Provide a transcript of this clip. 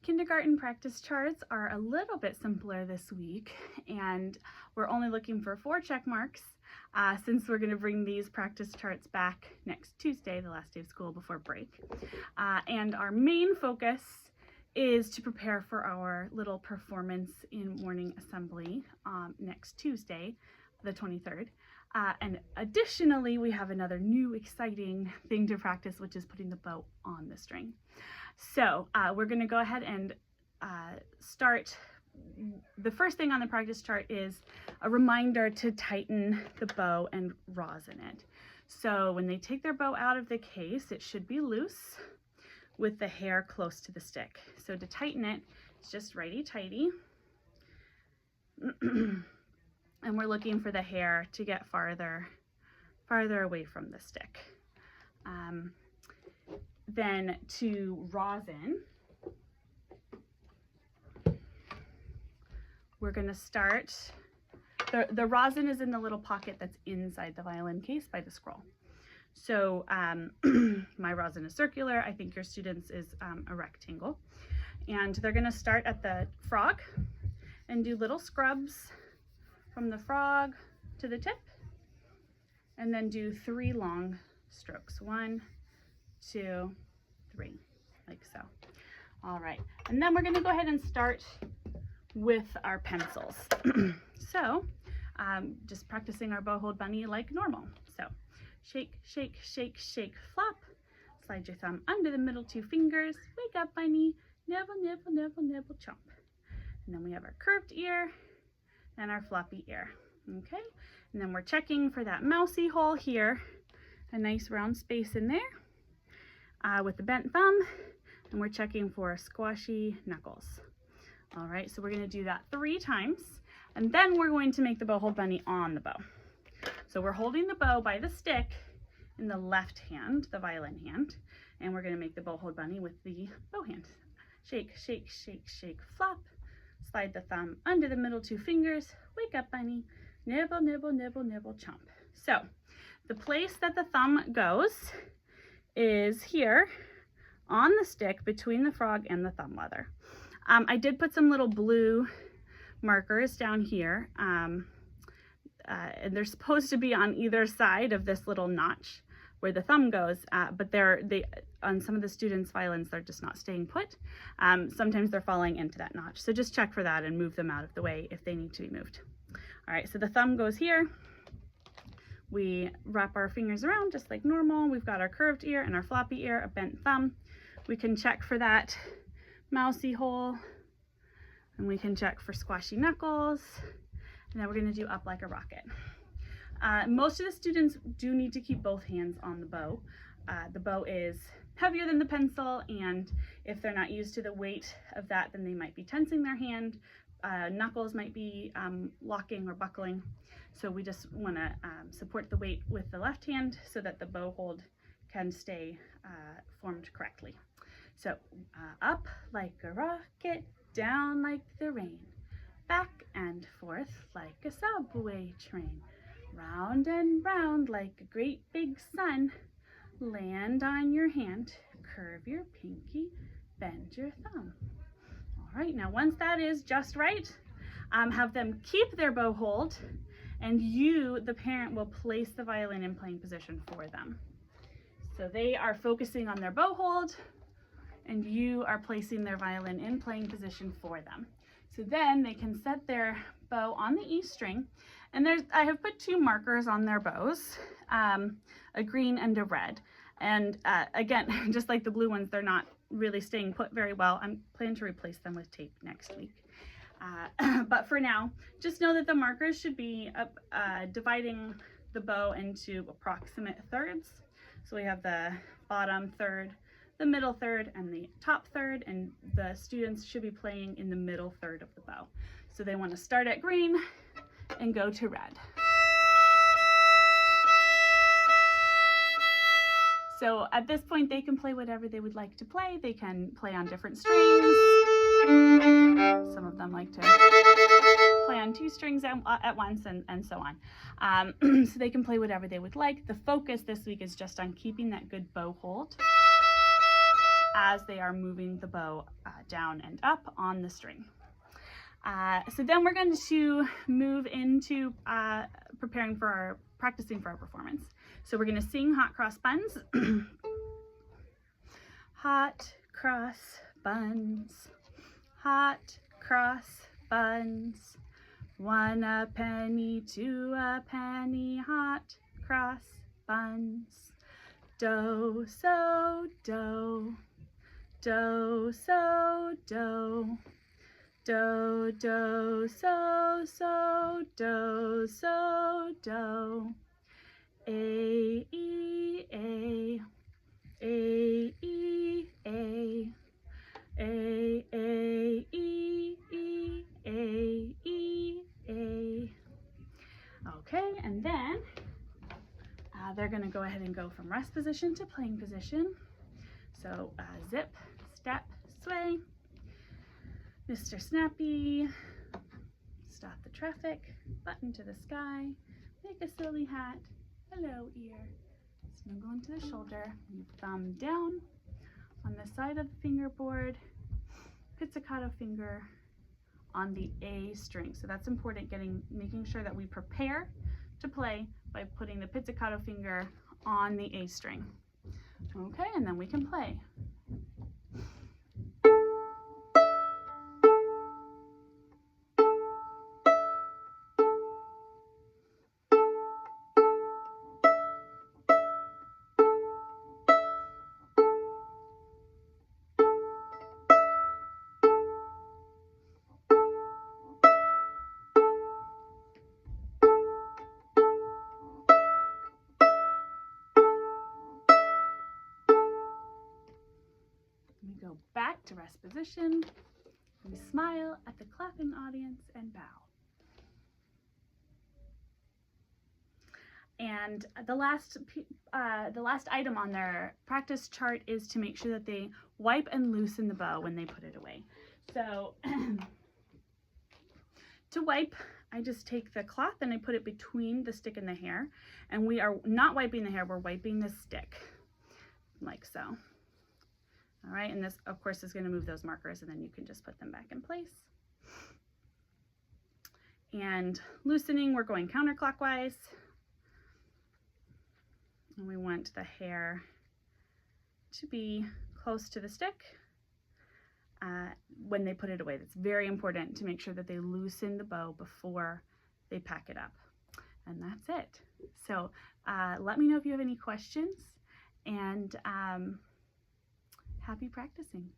Kindergarten practice charts are a little bit simpler this week, and we're only looking for 4 check marks since we're going to bring these practice charts back next Tuesday, the last day of school before break. And our main focus is to prepare for our little performance in morning assembly next Tuesday, the 23rd. And additionally, we have another new exciting thing to practice, which is putting the bow on the string. So we're going to go ahead and start. The first thing on the practice chart is a reminder to tighten the bow and rosin it. So when they take their bow out of the case, it should be loose with the hair close to the stick. So to tighten it, it's just righty-tighty. And we're looking for the hair to get farther away from the stick. Then to rosin, we're going to start, the rosin is in the little pocket that's inside the violin case by the scroll. So my rosin is circular. I think your students is a rectangle. And they're going to start at the frog and do little scrubs from the frog to the tip, and then do 3 long strokes. 1, 2, 3, like so. All right, and then we're going to go ahead and start with our pencils. So just practicing our bow hold bunny like normal. So shake, shake, shake, shake, flop. Slide your thumb under the middle 2 fingers. Wake up, bunny. Nibble, nibble, nibble, nibble, chomp. And then we have our curved ear and our floppy ear. Okay, and then we're checking for that mousy hole here, a nice round space in there with the bent thumb, and we're checking for squashy knuckles. All right, so we're going to do that 3 times, and then we're going to make the bow hold bunny on the bow. So we're holding the bow by the stick in the left hand, the violin hand, and we're going to make the bow hold bunny with the bow hand. Shake, shake, shake, shake, flop. Slide the thumb under the middle 2 fingers. Wake up, bunny. Nibble, nibble, nibble, nibble, chomp. So the place that the thumb goes is here on the stick between the frog and the thumb leather. I did put some little blue markers down here, and they're supposed to be on either side of this little notch where the thumb goes, but on some of the students' violins, they're just not staying put. Sometimes they're falling into that notch. So just check for that and move them out of the way if they need to be moved. All right, so the thumb goes here. We wrap our fingers around just like normal. We've got our curved ear and our floppy ear, a bent thumb. We can check for that mousy hole, and we can check for squashy knuckles. And then we're gonna do up like a rocket. Most of the students do need to keep both hands on the bow. The bow is heavier than the pencil, and if they're not used to the weight of that, then they might be tensing their hand. Knuckles might be locking or buckling. So we just want to support the weight with the left hand so that the bow hold can stay formed correctly. So up like a rocket, down like the rain, back and forth like a subway train, round and round like a great big sun. Land on your hand, curve your pinky, bend your thumb. All right, now once that is just right, have them keep their bow hold, and you, the parent, will place the violin in playing position for them. So they are focusing on their bow hold, and you are placing their violin in playing position for them. So then they can set their bow on the E string, and I have put 2 markers on their bows, a green and a red. And again, just like the blue ones, they're not really staying put very well. I'm planning to replace them with tape next week. But for now, just know that the markers should be dividing the bow into approximate thirds. So we have the bottom third, the middle third, and the top third, and the students should be playing in the middle third of the bow. So they want to start at green and go to red. So at this point, they can play whatever they would like to play. They can play on different strings. Some of them like to play on 2 strings at once, and so on. So they can play whatever they would like. The focus this week is just on keeping that good bow hold as they are moving the bow down and up on the string. So then we're going to move into practicing for our performance. So we're going to sing Hot Cross Buns. Hot cross buns, hot cross buns, 1 a penny, 2 a penny, hot cross buns. Do, so, do, do, so, do, do, do, so, so, do, so, do, A, E, A, A, E, A, A, A, E, E, A, E, A. Okay, and then they're going to go ahead and go from rest position to playing position. So zip, step, sway, Mr. Snappy, stop the traffic, button to the sky, make a silly hat, hello ear, snuggle into the shoulder, thumb down on the side of the fingerboard, pizzicato finger on the A string. So that's important, making sure that we prepare to play by putting the pizzicato finger on the A string. Okay, and then we can play. We go back to rest position. We smile at the clapping audience and bow. And the last item on their practice chart is to make sure that they wipe and loosen the bow when they put it away. So to wipe, I just take the cloth and I put it between the stick and the hair. And we are not wiping the hair, we're wiping the stick, like so. All right, and this, of course, is going to move those markers, and then you can just put them back in place. And loosening, we're going counterclockwise. And we want the hair to be close to the stick when they put it away. That's very important to make sure that they loosen the bow before they pack it up. And that's it. So let me know if you have any questions, and happy practicing.